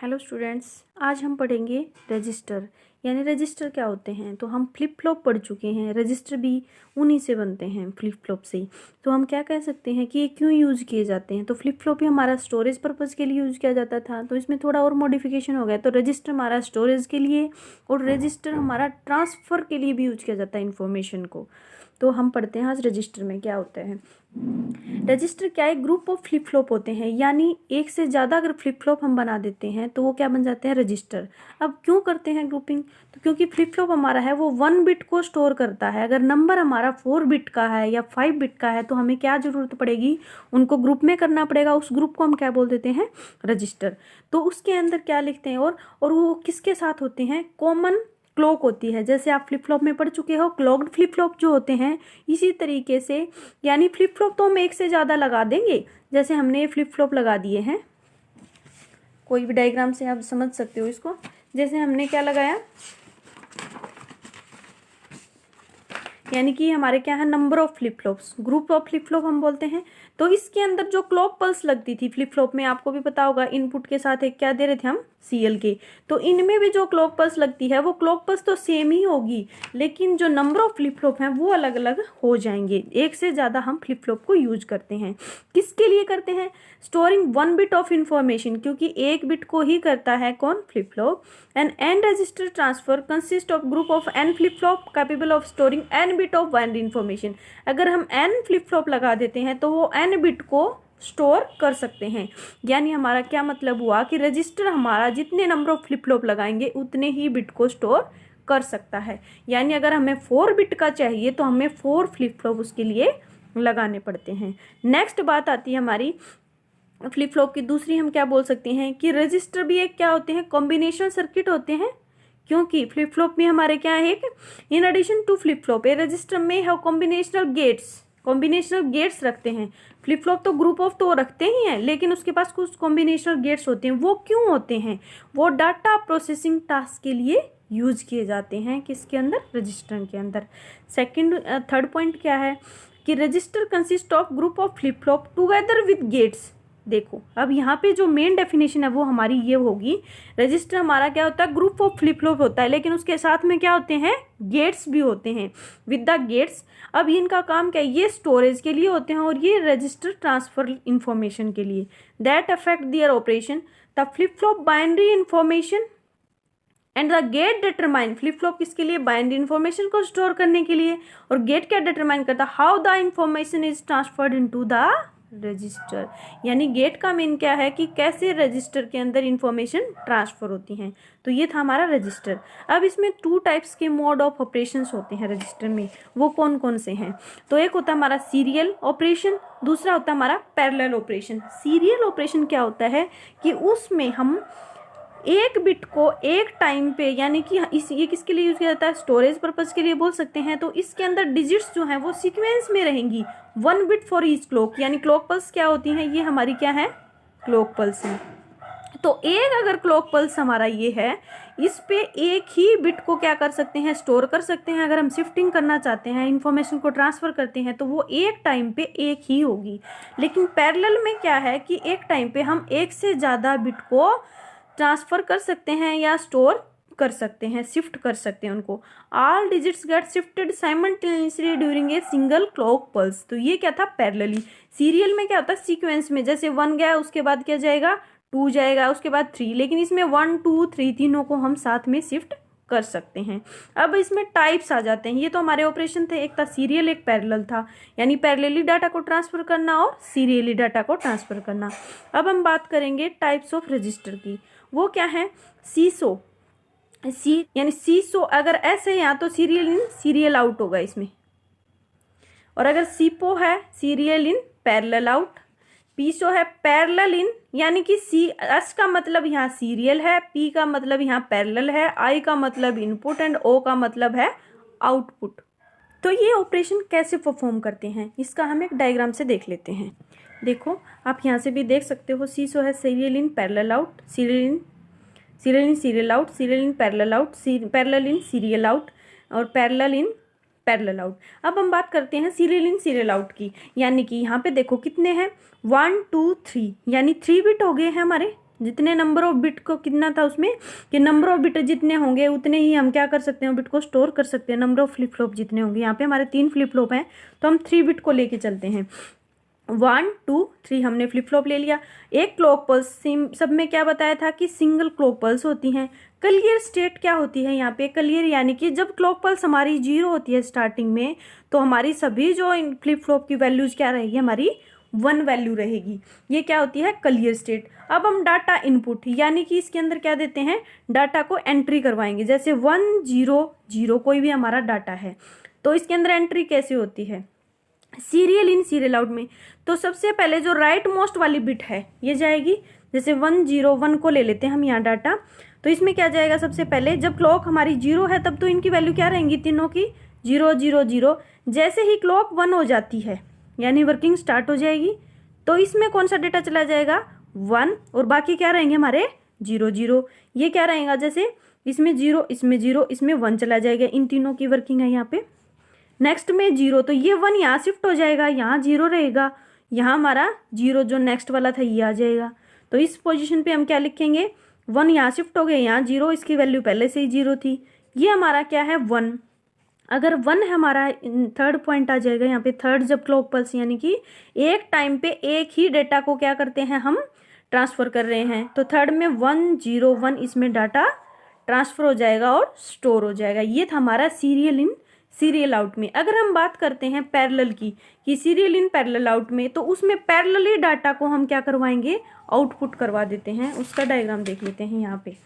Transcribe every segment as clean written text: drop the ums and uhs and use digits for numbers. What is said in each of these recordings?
Hello students, आज हम पढ़ेंगे रजिस्टर। यानी रजिस्टर क्या होते हैं। तो हम फ्लिप फ्लॉप पढ़ चुके हैं, रजिस्टर भी उन्हीं से बनते हैं, फ्लिप फ्लॉप से ही। तो हम क्या कह सकते हैं कि ये क्यों यूज़ किए जाते हैं। तो फ्लिप फ्लॉप ही हमारा स्टोरेज पर्पज़ के लिए यूज़ किया जाता था, तो इसमें थोड़ा और मॉडिफिकेशन हो गया। तो रजिस्टर हमारा स्टोरेज के लिए और रजिस्टर हमारा ट्रांसफ़र के लिए भी यूज किया जाता है इन्फॉर्मेशन को। तो हम पढ़ते हैं आज रजिस्टर में क्या होता है। रजिस्टर क्या है, ग्रुप ऑफ फ्लिप फ्लॉप होते हैं, यानी एक से ज़्यादा अगर फ्लिप फ्लॉप हम बना देते हैं तो वो क्या बन जाते हैं, रजिस्टर। अब क्यों करते हैं ग्रुपिंग, तो क्योंकि फ्लिप फ्लॉप हमारा है वो 1 बिट को स्टोर करता है। अगर नंबर हमारा 4 बिट का है या 5 बिट का है तो हमें क्या ज़रूरत पड़ेगी, उनको ग्रुप में करना पड़ेगा। उस ग्रुप को हम क्या बोल देते हैं, रजिस्टर। तो उसके अंदर क्या लिखते हैं और वो किसके साथ होते हैं, कॉमन क्लॉक होती है। जैसे आप फ्लिप फ्लॉप में पढ़ चुके हो, क्लॉक्ड फ्लिप फ्लॉप जो होते हैं, इसी तरीके से। यानी फ्लिप फ्लॉप तो हम एक से ज़्यादा लगा देंगे। जैसे हमने फ्लिप फ्लॉप लगा दिए हैं, कोई भी डायग्राम से आप समझ सकते हो इसको। जैसे हमने क्या लगाया, यानी कि हमारे क्या है, number of flip flops, group of flip flop हम बोलते हैं। तो इसके अंदर जो क्लॉक पल्स लगती थी फ्लिप फ्लॉप में, आपको भी पता होगा, इनपुट के साथ एक क्या दे रहे थे हम, सीएल के। तो इनमें भी जो क्लॉक पल्स लगती है वो क्लॉक पल्स तो सेम ही होगी, लेकिन जो नंबर ऑफ फ्लिप फ्लॉप हैं वो अलग अलग हो जाएंगे। एक से ज़्यादा हम फ्लिप फ्लॉप को यूज करते हैं। किसके लिए करते हैं, स्टोरिंग 1 बिट ऑफ इंफॉर्मेशन, क्योंकि 1 बिट को ही करता है कौन, flip flop. And n register transfer consist of group of n flip flop capable of storing n bit of binary information. अगर हम एन फ्लिप फ्लॉप लगा देते हैं तो वो एन बिट को स्टोर कर सकते हैं। यानी हमारा क्या मतलब हुआ कि रजिस्टर हमारा जितने नंबर ऑफ फ्लिप फ्लॉप लगाएंगे उतने ही बिट को स्टोर कर सकता है। यानी अगर हमें 4 बिट का चाहिए तो हमें 4 फ्लिप फ्लॉप उसके लिए लगाने पड़ते हैं। नेक्स्ट बात आती है हमारी फ्लिप फ्लॉप की दूसरी, हम क्या बोल सकते हैं कि रजिस्टर भी एक क्या होते हैं, कॉम्बिनेशन सर्किट होते हैं। क्योंकि फ्लिप फ्लॉप में हमारे क्या है, एक in addition to flip flop a register में है कॉम्बिनेशनल गेट्स रखते हैं। फ्लिप फ्लॉप तो ग्रुप ऑफ तो रखते ही हैं, लेकिन उसके पास कुछ कॉम्बिनेशनल गेट्स होते हैं। वो क्यों होते हैं, वो डाटा प्रोसेसिंग टास्क के लिए यूज किए जाते हैं। किसके अंदर, रजिस्टर के अंदर। थर्ड पॉइंट क्या है कि register consist of group of flip flop together with gates. देखो अब यहाँ पे जो मेन डेफिनेशन है वो हमारी ये होगी, रजिस्टर हमारा क्या होता है, ग्रुप ऑफ फ्लिप फ्लॉप होता है, लेकिन उसके साथ में क्या होते हैं, गेट्स भी होते हैं, विद द गेट्स। अब इनका काम क्या है, ये स्टोरेज के लिए होते हैं और ये रजिस्टर ट्रांसफर इंफॉर्मेशन के लिए। That affect their operation the flip flop binary information and the gate determine. Flip flop किसके लिए, बाइनरी इंफॉर्मेशन को स्टोर करने के लिए, और गेट क्या डिटरमाइन करता, how the information is transferred into the register. यानी गेट का मेन क्या है कि कैसे रजिस्टर के अंदर इंफॉर्मेशन ट्रांसफर होती हैं। तो ये था हमारा रजिस्टर। अब इसमें 2 टाइप्स के मोड ऑफ ऑपरेशंस होते हैं रजिस्टर में। वो कौन कौन से हैं, तो एक होता है हमारा सीरियल ऑपरेशन, दूसरा होता है हमारा पैरेलल ऑपरेशन। सीरियल ऑपरेशन क्या होता है कि उसमें हम एक बिट को एक टाइम पे, यानी कि ये किसके लिए यूज किया जाता है, स्टोरेज पर्पज के लिए बोल सकते हैं। तो इसके अंदर डिजिट्स जो हैं वो सीक्वेंस में रहेंगी, 1 बिट फॉर ईच क्लॉक। यानी क्लॉक पल्स क्या होती हैं, ये हमारी क्या है, क्लॉक पल्स है। तो एक अगर क्लॉक पल्स हमारा ये है, इस पे एक ही बिट को क्या कर सकते हैं, स्टोर कर सकते हैं। अगर हम शिफ्टिंग करना चाहते हैं, इंफॉर्मेशन को ट्रांसफर करते हैं, तो वो एक टाइम पे एक ही होगी। लेकिन पैरेलल में क्या है कि एक टाइम पे हम एक से ज़्यादा बिट को ट्रांसफर कर सकते हैं या स्टोर कर सकते हैं, शिफ्ट कर सकते हैं उनको। All digits get shifted simultaneously during a single clock pulse. तो ये क्या था, पैरेलली। सीरियल में क्या होता है, सीक्वेंस में, जैसे 1 गया उसके बाद क्या जाएगा, 2 जाएगा, उसके बाद 3। लेकिन इसमें 1 2 3 तीनों को हम साथ में शिफ्ट कर सकते हैं। अब इसमें टाइप्स आ जाते हैं। ये तो हमारे ऑपरेशन थे, एक था सीरियल, एक पैरेलल था। यानी पैरेलली डाटा को ट्रांसफर करना और सीरियली डाटा को ट्रांसफर करना। अब हम बात करेंगे टाइप्स ऑफ रजिस्टर की। वो क्या है, सीसो, यानी सीसो अगर ऐसे यहाँ तो सीरियल इन सीरियल आउट होगा इसमें, और अगर सीपो है सीरियल इन पैरेलल आउट, पीसो है पैरेलल इन, यानी कि एस का मतलब यहाँ सीरियल है, पी का मतलब यहाँ पैरेलल है, आई का मतलब इनपुट एंड ओ का मतलब है आउटपुट। तो ये ऑपरेशन कैसे परफॉर्म करते हैं, इसका हम एक डायग्राम से देख लेते हैं। देखो आप यहाँ से भी देख सकते हो, सीसो है serial in parallel out, serial in serial out, serial in parallel out, parallel in serial out, और पैरेलल इन पैरेलल आउट। अब हम बात करते हैं सीरियल इन सीरियल आउट की। यानी कि यहाँ पे देखो कितने हैं, 1 2 3, यानी 3 बिट हो गए हैं हमारे, जितने नंबर ऑफ बिट को कितना था उसमें कि नंबर ऑफ बिट जितने होंगे उतने ही हम क्या कर सकते हैं, बिट को स्टोर कर सकते हैं। नंबर ऑफ फ्लिप फ्लॉप जितने होंगे, यहाँ पे हमारे 3 फ्लिप फ्लॉप हैं तो हम 3 बिट को लेके चलते हैं। 1 2 3 हमने फ्लिप फ्लॉप ले लिया। एक क्लॉक पल्स सब में क्या बताया था कि सिंगल क्लॉक पल्स होती हैं। क्लियर स्टेट क्या होती है यहाँ पे, क्लियर यानी कि जब क्लॉक पल्स हमारी 0 होती है स्टार्टिंग में, तो हमारी सभी जो फ्लिप फ्लॉप की वैल्यूज क्या रहेगी, हमारी 1 वैल्यू रहेगी। ये क्या होती है, क्लियर स्टेट। अब हम डाटा इनपुट यानी कि इसके अंदर क्या देते हैं, डाटा को एंट्री करवाएंगे। जैसे 1 0 0 कोई भी हमारा डाटा है तो इसके अंदर एंट्री कैसे होती है, सीरियल इन सीरियल आउट में। तो सबसे पहले जो राइट मोस्ट वाली बिट है ये जाएगी। जैसे 1 0 1 को ले लेते हैं हम यहाँ डाटा, तो इसमें क्या जाएगा, सबसे पहले जब क्लॉक हमारी 0 है तब तो इनकी वैल्यू क्या रहेंगी, तीनों की 0 0 0। जैसे ही क्लॉक 1 हो जाती है यानी वर्किंग स्टार्ट हो जाएगी, तो इसमें कौन सा डेटा चला जाएगा, 1, और बाकी क्या रहेंगे हमारे 0 0। ये क्या रहेगा, जैसे इसमें 0 इसमें 0 इसमें 1 चला जाएगा, इन तीनों की वर्किंग है यहाँ पे। नेक्स्ट में 0, तो ये 1 यहाँ शिफ्ट हो जाएगा, यहाँ 0 रहेगा, यहाँ हमारा 0 जो नेक्स्ट वाला था ये आ जाएगा। तो इस पोजीशन पे हम क्या लिखेंगे, 1 यहाँ शिफ्ट हो गए, यहाँ 0, इसकी वैल्यू पहले से ही 0 थी। ये हमारा क्या है 1। अगर 1 हमारा थर्ड पॉइंट आ जाएगा यहाँ पे, थर्ड जब क्लॉक पल्स यानी कि एक टाइम पे एक ही डेटा को क्या करते हैं हम ट्रांसफ़र कर रहे हैं, तो थर्ड में 1 0 1 इसमें डाटा ट्रांसफ़र हो जाएगा और स्टोर हो जाएगा। ये था हमारा सीरियल इन सीरियल आउट में। अगर हम बात करते हैं पैरेलल की, कि सीरियल इन पैरेलल आउट में, तो उसमें पैरेलली डाटा को हम क्या करवाएंगे, आउटपुट करवा देते हैं। उसका डायग्राम देख लेते हैं यहाँ पे।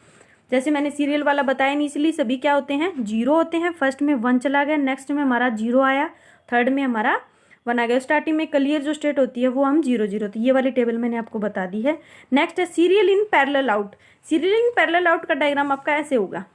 जैसे मैंने सीरियल वाला बताया नहीं, इसलिए सभी क्या होते हैं, 0 होते हैं। फर्स्ट में 1 चला गया, नेक्स्ट में हमारा 0 आया, थर्ड में हमारा 1 आ गया। स्टार्टिंग में क्लियर जो स्टेट होती है वो हम 0 0, तो ये वाली टेबल मैंने आपको बता दी है। नेक्स्ट है serial in parallel out. Serial in parallel out का डायग्राम आपका ऐसे होगा,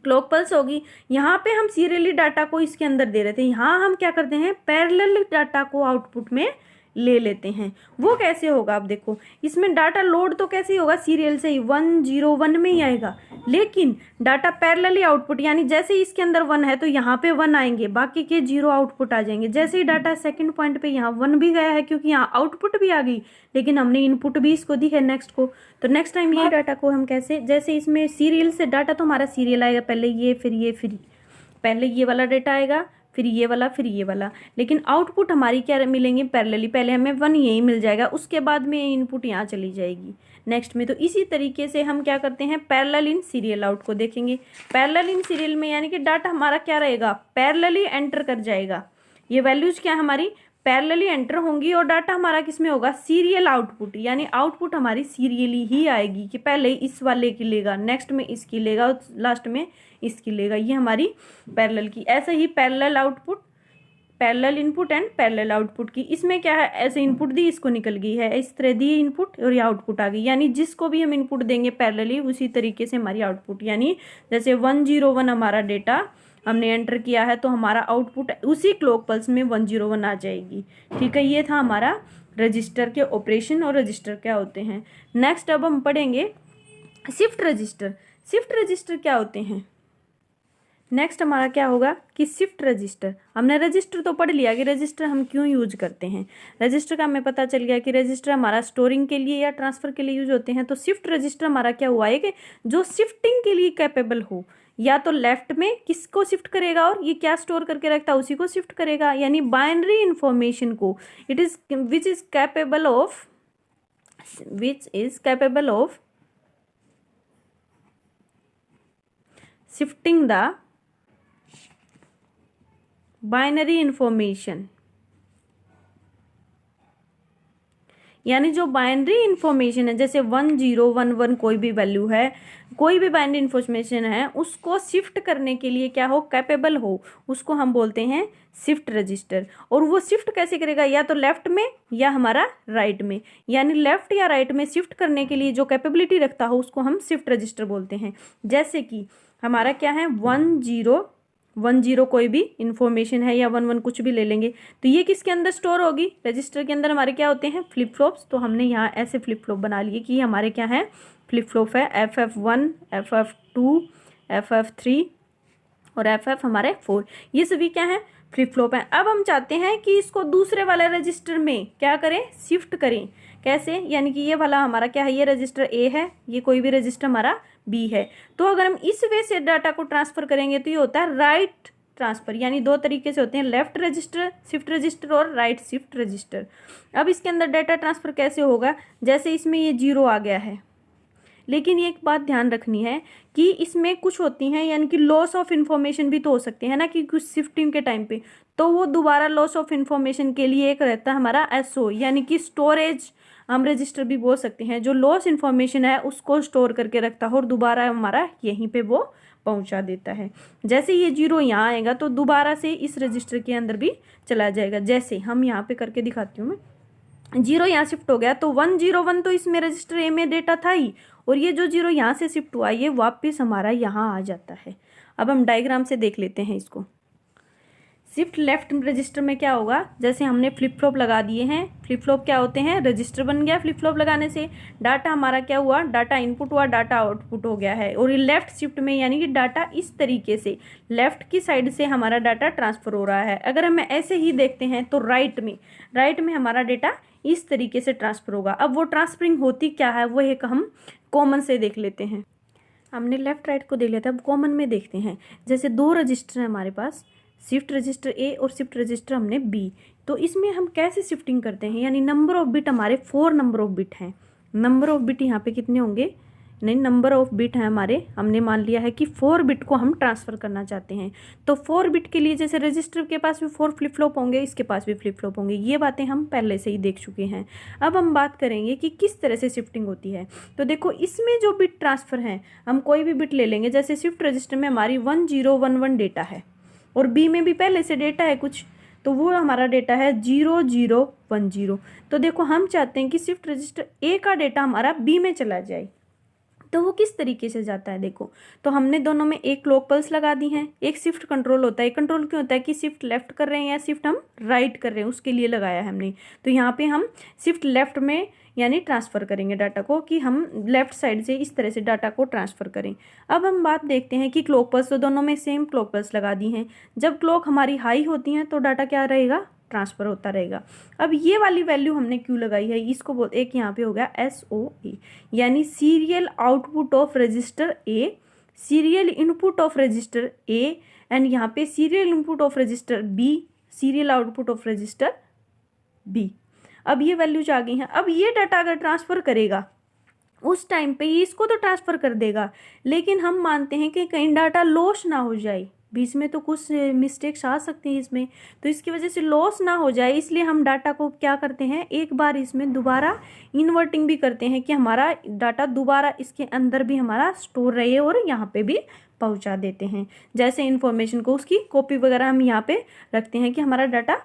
क्लॉक पल्स होगी, यहाँ पे हम सीरियली डाटा को इसके अंदर दे रहे थे, यहाँ हम क्या करते हैं पैरेलल डाटा को आउटपुट में ले लेते हैं। वो कैसे होगा, आप देखो इसमें डाटा लोड तो कैसे होगा, सीरियल से ही 1 0 1 में ही आएगा, लेकिन डाटा पैरेलली आउटपुट यानी जैसे ही इसके अंदर 1 है तो यहाँ पे 1 आएंगे, बाकी के 0 आउटपुट आ जाएंगे। जैसे ही डाटा सेकंड पॉइंट पे यहाँ 1 भी गया है, क्योंकि यहाँ आउटपुट भी आ गई लेकिन हमने इनपुट भी इसको दी है नेक्स्ट को, तो नेक्स्ट टाइम ये डाटा को हम कैसे, जैसे इसमें सीरियल से डाटा तो हमारा सीरियल आएगा, पहले ये फिर ये फिर पहले ये वाला डाटा आएगा, फिर ये वाला फिर ये वाला, लेकिन आउटपुट हमारी क्या मिलेंगे पैरेलली। पहले हमें 1 यही मिल जाएगा, उसके बाद में इनपुट यहाँ चली जाएगी नेक्स्ट में। तो इसी तरीके से हम क्या करते हैं पैरेलल इन सीरियल आउट को देखेंगे। पैरेलल इन सीरियल में यानी कि डाटा हमारा क्या रहेगा, पैरेलली एंटर कर जाएगा। ये वैल्यूज क्या हमारी पैरेलली एंटर होंगी और डाटा हमारा किस में होगा, सीरियल आउटपुट, यानी आउटपुट हमारी सीरियली ही आएगी कि पहले इस वाले की लेगा, नेक्स्ट में इसकी लेगा और लास्ट में इसकी लेगा। ये हमारी पैरेलल की। ऐसे ही parallel output, parallel input and parallel output की, इसमें क्या है, ऐसे इनपुट दी इसको निकल गई है, इस तरह दी इनपुट और ये आउटपुट आ गई, यानी जिसको भी हम इनपुट देंगे पैरेलली उसी तरीके से हमारी आउटपुट, यानी जैसे 1 0 1 हमारा डेटा हमने एंटर किया है तो हमारा आउटपुट उसी क्लॉक पल्स में 1 0 1 आ जाएगी। ठीक है, ये था हमारा रजिस्टर के ऑपरेशन और रजिस्टर क्या होते हैं। नेक्स्ट अब हम पढ़ेंगे शिफ्ट रजिस्टर। शिफ्ट रजिस्टर क्या होते हैं। नेक्स्ट हमारा क्या होगा कि शिफ्ट रजिस्टर। हमने रजिस्टर तो पढ़ लिया कि रजिस्टर हम क्यों यूज करते हैं, रजिस्टर का हमें पता चल गया कि रजिस्टर हमारा स्टोरिंग के लिए या ट्रांसफर के लिए यूज होते हैं। तो शिफ्ट रजिस्टर हमारा क्या हुआ है कि जो शिफ्टिंग के लिए कैपेबल हो, या तो लेफ्ट में किसको शिफ्ट करेगा और ये क्या स्टोर करके रखता है उसी को शिफ्ट करेगा, यानी बाइनरी इंफॉर्मेशन को, it is which is capable of shifting the binary information, यानी जो बाइनरी इंफॉर्मेशन है, जैसे 1 0 1 1 कोई भी वैल्यू है, कोई भी बाइनरी इंफॉर्मेशन है, उसको शिफ्ट करने के लिए क्या हो, कैपेबल हो, उसको हम बोलते हैं शिफ्ट रजिस्टर। और वो शिफ्ट कैसे करेगा, या तो लेफ्ट में या हमारा राइट में, यानी लेफ्ट या राइट में शिफ्ट करने के लिए जो कैपेबिलिटी रखता हो उसको हम शिफ्ट रजिस्टर बोलते हैं। जैसे कि हमारा क्या है 1 0 1 0 कोई भी इंफॉर्मेशन है या 1 1 कुछ भी ले लेंगे, तो ये किसके अंदर स्टोर होगी, रजिस्टर के अंदर हमारे क्या होते हैं फ्लिप फ्लॉप्स। तो हमने यहाँ ऐसे फ्लिप फ्लॉप बना लिए कि हमारे क्या है फ्लिप फ्लॉप है FF1 FF2 FF3 और FF हमारे 4, ये सभी क्या है फ्लिप फ्लॉप है। अब हम चाहते हैं कि इसको दूसरे वाले रजिस्टर में क्या करें, शिफ्ट करें। कैसे, यानी कि ये वाला हमारा क्या है, ये रजिस्टर ए है, ये कोई भी रजिस्टर हमारा बी है। तो अगर हम इस वे से डाटा को ट्रांसफर करेंगे तो ये होता है राइट ट्रांसफर, यानी दो तरीके से होते हैं, लेफ्ट रजिस्टर शिफ्ट रजिस्टर और राइट शिफ्ट रजिस्टर। अब इसके अंदर डाटा ट्रांसफर कैसे होगा, जैसे इसमें ये 0 आ गया है, लेकिन ये एक बात ध्यान रखनी है कि इसमें कुछ होती हैं, यानी कि लॉस ऑफ इन्फॉर्मेशन भी तो हो सकती है ना, कि कुछ शिफ्टिंग के टाइम पे, तो वो दोबारा लॉस ऑफ इन्फॉर्मेशन के लिए एक रहता है हमारा एसओ, यानी कि स्टोरेज हम रजिस्टर भी बोल सकते हैं, जो लॉस इन्फॉर्मेशन है उसको स्टोर करके रखता है और दोबारा हमारा यहीं पे वो पहुंचा देता है। जैसे ये 0 यहाँ आएगा तो दोबारा से इस रजिस्टर के अंदर भी चला जाएगा। जैसे हम यहाँ पे करके दिखाती हूँ मैं, 0 यहाँ शिफ्ट हो गया तो 101 तो इसमें रजिस्टर ए में डेटा था ही, और ये जो 0 यहाँ से शिफ्ट हुआ ये वापस हमारा यहाँ आ जाता है। अब हम डायग्राम से देख लेते हैं इसको। शिफ्ट लेफ्ट रजिस्टर में क्या होगा, जैसे हमने फ्लिप फ्लॉप लगा दिए हैं, फ्लिप फ्लॉप क्या होते हैं, रजिस्टर बन गया फ्लिप फ्लॉप लगाने से, डाटा हमारा क्या हुआ, डाटा इनपुट हुआ, डाटा आउटपुट हो गया है। और ये लेफ्ट शिफ्ट में यानी कि डाटा इस तरीके से लेफ्ट की साइड से हमारा डाटा ट्रांसफर हो रहा है। अगर हम ऐसे ही देखते हैं तो राइट में हमारा डाटा इस तरीके से ट्रांसफर होगा। अब वो ट्रांसफरिंग होती क्या है वो एक हम कॉमन से देख लेते हैं। हमने लेफ्ट राइट को देख लिया था, अब कॉमन में देखते हैं। जैसे 2 रजिस्टर है हमारे पास, शिफ्ट रजिस्टर ए और शिफ्ट रजिस्टर हमने बी, तो इसमें हम कैसे शिफ्टिंग करते हैं, यानी नंबर ऑफ बिट हमारे 4 नंबर ऑफ बिट हैं। नंबर ऑफ बिट यहाँ पे कितने होंगे, नहीं नंबर ऑफ बिट है हमारे, हमने मान लिया है कि 4 बिट को हम ट्रांसफ़र करना चाहते हैं। तो 4 बिट के लिए जैसे रजिस्टर के पास भी 4 फ्लिप फ्लॉप होंगे, इसके पास भी फ्लिप फ्लॉप होंगे, ये बातें हम पहले से ही देख चुके हैं। अब हम बात करेंगे कि किस तरह से शिफ्टिंग होती है। तो देखो इसमें जो बिट ट्रांसफ़र है, हम कोई भी बिट ले लेंगे, जैसे शिफ्ट रजिस्टर में हमारी 1011 डेटा है और बी में भी पहले से डेटा है कुछ, तो वो हमारा डेटा है 0010। तो देखो हम चाहते हैं कि शिफ्ट रजिस्टर ए का डेटा हमारा बी में चला जाए, तो वो किस तरीके से जाता है देखो। तो हमने दोनों में एक क्लॉक पल्स लगा दी है, एक शिफ्ट कंट्रोल होता है। कंट्रोल क्यों होता है कि शिफ्ट लेफ्ट कर रहे हैं या शिफ्ट हम राइट कर रहे हैं, उसके लिए लगाया है हमने। तो यहाँ पे हम शिफ्ट लेफ्ट में यानी ट्रांसफ़र करेंगे डाटा को, कि हम लेफ्ट साइड से इस तरह से डाटा को ट्रांसफ़र करें। अब हम बात देखते हैं कि क्लॉक पल्स, तो दोनों में सेम क्लॉक पल्स लगा दी हैं। जब क्लॉक हमारी हाई होती हैं तो डाटा क्या रहेगा, ट्रांसफ़र होता रहेगा। अब ये वाली वैल्यू हमने क्यों लगाई है, इसको बोल, एक यहाँ पे हो गया SOA, यानी serial output of register A, serial input of register A, and यहाँ पे serial input of register B, serial output of register B. अब ये वैल्यूज आ गई हैं। अब ये डाटा अगर ट्रांसफ़र करेगा उस टाइम पे ये इसको तो ट्रांसफ़र कर देगा, लेकिन हम मानते हैं कि कहीं डाटा लॉस ना हो जाए, बीच में तो कुछ मिस्टेक्स आ सकती हैं इसमें, तो इसकी वजह से लॉस ना हो जाए, इसलिए हम डाटा को क्या करते हैं, एक बार इसमें दोबारा इन्वर्टिंग भी करते हैं कि हमारा डाटा दोबारा इसके अंदर भी हमारा स्टोर रहे और यहाँ पे भी पहुँचा देते हैं। जैसे इन्फॉर्मेशन को उसकी कॉपी वगैरह हम यहाँ पे रखते हैं कि हमारा डाटा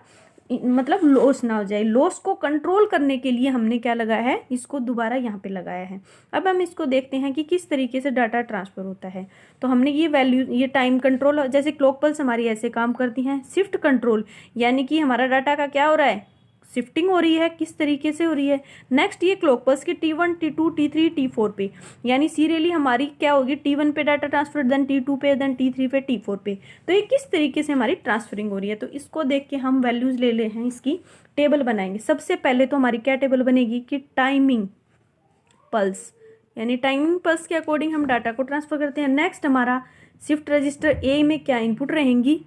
मतलब लॉस ना हो जाए। लॉस को कंट्रोल करने के लिए हमने क्या लगाया है, इसको दोबारा यहाँ पे लगाया है। अब हम इसको देखते हैं कि किस तरीके से डाटा ट्रांसफ़र होता है। तो हमने ये वैल्यू, ये टाइम कंट्रोल, जैसे क्लॉक पल्स हमारी ऐसे काम करती हैं। शिफ्ट कंट्रोल यानी कि हमारा डाटा का क्या हो रहा है, शिफ्टिंग हो रही है, किस तरीके से हो रही है। नेक्स्ट ये क्लॉक पल्स की T1 T2 T3 T4 पे, यानी सीरियली हमारी क्या होगी, T1 पे डाटा ट्रांसफर, देन T2 पे, देन T3 पे, T4 पे। तो ये किस तरीके से हमारी ट्रांसफरिंग हो रही है, तो इसको देख के हम वैल्यूज ले हैं, इसकी टेबल बनाएंगे। सबसे पहले तो हमारी क्या टेबल बनेगी कि टाइमिंग पल्स, यानी टाइमिंग पल्स के अकॉर्डिंग हम डाटा को ट्रांसफर करते हैं। नेक्स्ट हमारा शिफ्ट रजिस्टर ए में क्या इनपुट रहेंगी,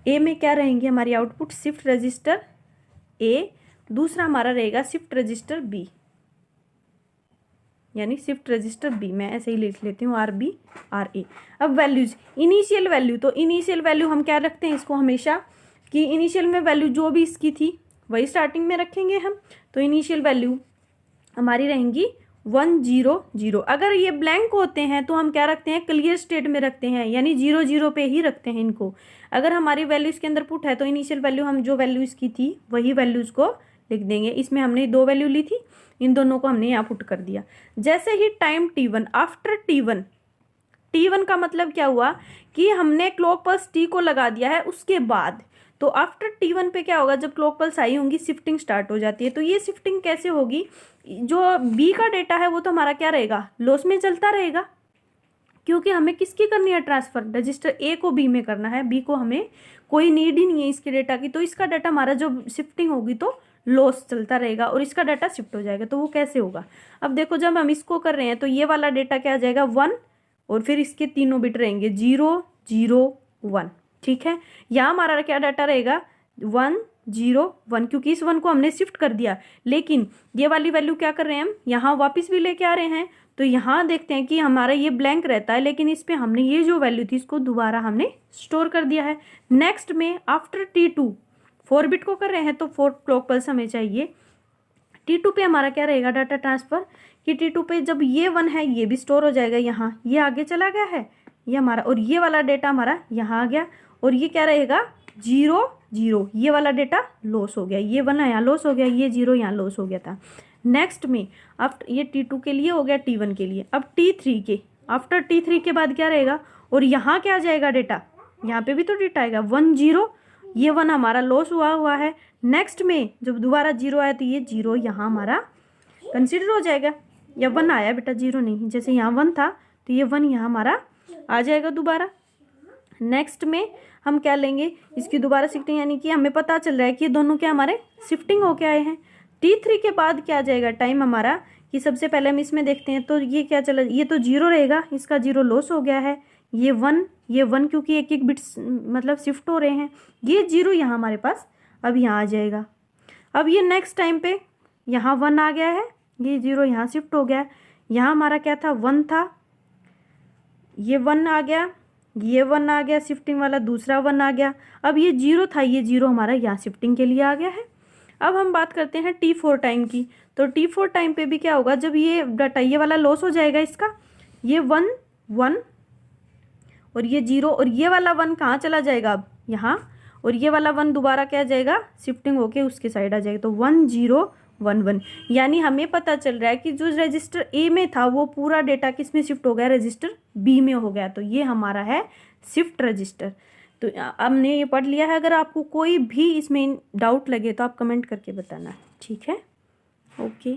ए में क्या रहेंगी हमारी आउटपुट, शिफ्ट रजिस्टर ए, दूसरा हमारा रहेगा शिफ्ट रजिस्टर बी, यानी शिफ्ट रजिस्टर बी, मैं ऐसे ही लिख लेती हूँ RB/RA। अब वैल्यूज, इनिशियल वैल्यू, तो इनिशियल वैल्यू हम क्या रखते हैं इसको हमेशा, कि इनिशियल में वैल्यू जो भी इसकी थी वही स्टार्टिंग में रखेंगे हम। तो इनिशियल वैल्यू हमारी रहेंगी 100। अगर ये ब्लैंक होते हैं तो हम क्या रखते हैं, क्लियर स्टेट में रखते हैं, यानी 00 पे ही रखते हैं इनको। अगर हमारी वैल्यू इसके अंदर पुट है तो इनिशियल वैल्यू हम जो वैल्यू इसकी थी वही वैल्यूज़ को लिख देंगे। इसमें हमने 2 वैल्यू ली थी, इन दोनों को हमने यहाँ पुट कर दिया। जैसे ही टाइम T1, आफ्टर T1 का मतलब क्या हुआ कि हमने क्लॉक पल्स T को लगा दिया है उसके बाद, तो आफ्टर T1 पे क्या होगा, जब क्लॉक पल्स आई होंगी शिफ्टिंग स्टार्ट हो जाती है। तो ये शिफ्टिंग कैसे होगी, जो बी का डेटा है वो तो हमारा क्या रहेगा, लॉस में चलता रहेगा, क्योंकि हमें किसकी करनी है ट्रांसफ़र, रजिस्टर ए को बी में करना है, बी को हमें कोई नीड ही नहीं है इसके डेटा की। तो इसका डाटा हमारा जो शिफ्टिंग होगी तो लॉस चलता रहेगा और इसका डाटा शिफ्ट हो जाएगा। तो वो कैसे होगा? अब देखो जब हम इसको कर रहे हैं तो ये वाला डेटा क्या आ जाएगा 1 और फिर इसके तीनों बिट रहेंगे 0 0 1। ठीक है, यहाँ हमारा क्या डाटा रहेगा 1 0 1, क्योंकि इस 1 को हमने शिफ्ट कर दिया। लेकिन ये वाली वैल्यू क्या कर रहे हैं हम यहाँ वापस भी लेके आ रहे हैं। तो यहाँ देखते हैं कि हमारा ये ब्लैंक रहता है, लेकिन इस पे हमने ये जो वैल्यू थी इसको दोबारा हमने स्टोर कर दिया है। नेक्स्ट में आफ्टर T2 4 बिट को कर रहे हैं तो 4 क्लॉक पल्स हमें चाहिए। T2 पे हमारा क्या रहेगा डाटा ट्रांसफर कि T2 पे जब ये 1 है ये भी स्टोर हो जाएगा, यहाँ ये आगे चला गया है ये हमारा, और ये वाला डेटा हमारा यहाँ आ गया, और ये क्या रहेगा 0 0, ये वाला डेटा लॉस हो गया, ये 1 यहाँ लॉस हो गया, ये 0 यहाँ लॉस हो गया था। नेक्स्ट में अब ये T2 के लिए हो गया, T1 के लिए। अब T3 के आफ्टर T3 के बाद क्या रहेगा, और यहाँ क्या आ जाएगा डेटा, यहाँ पे भी तो डेटा आएगा 1 0, ये 1 हमारा लॉस हुआ है। नेक्स्ट में जब दोबारा 0 आया तो ये 0 यहाँ हमारा कंसिडर हो जाएगा, या 1 आया बेटा 0 नहीं, जैसे यहाँ 1 था तो ये 1 यहाँ हमारा आ जाएगा दोबारा। नेक्स्ट में हम क्या लेंगे, इसकी दोबारा शिफ्टिंग, यानी कि हमें पता चल रहा है कि ये दोनों क्या हमारे शिफ्टिंग होके आए हैं। T3 के बाद क्या आ जाएगा टाइम हमारा, कि सबसे पहले हम इसमें देखते हैं तो ये क्या चला, ये तो 0 रहेगा, इसका 0 लॉस हो गया है। ये 1 क्योंकि एक एक बिट्स मतलब शिफ्ट हो रहे हैं, ये 0 यहाँ हमारे पास अब यहाँ आ जाएगा। अब ये नेक्स्ट टाइम पे यहाँ 1 आ गया है, ये 0 यहाँ शिफ्ट हो गया है। यहाँ हमारा क्या था 1 था, ये 1 आ गया, ये 1 आ गया शिफ्टिंग वाला, दूसरा 1 आ गया। अब ये 0 था, ये 0 हमारा यहाँ शिफ्टिंग के लिए आ गया है। अब हम बात करते हैं T4 टाइम की। तो T4 टाइम पे भी क्या होगा, जब ये डाटा ये वाला लॉस हो जाएगा इसका, ये 1 1 और ये 0, और ये वाला 1 कहाँ चला जाएगा अब यहाँ, और ये वाला 1 दोबारा क्या जाएगा शिफ्टिंग होके उसके साइड आ जाएगा। तो 1 0 1 1, यानी हमें पता चल रहा है कि जो रजिस्टर A में था वो पूरा डेटा किस में शिफ्ट हो गया, रजिस्टर B में हो गया। तो ये हमारा है शिफ्ट रजिस्टर। तो हमने ये पढ़ लिया है। अगर आपको कोई भी इसमें डाउट लगे तो आप कमेंट करके बताना, ठीक है? ओके।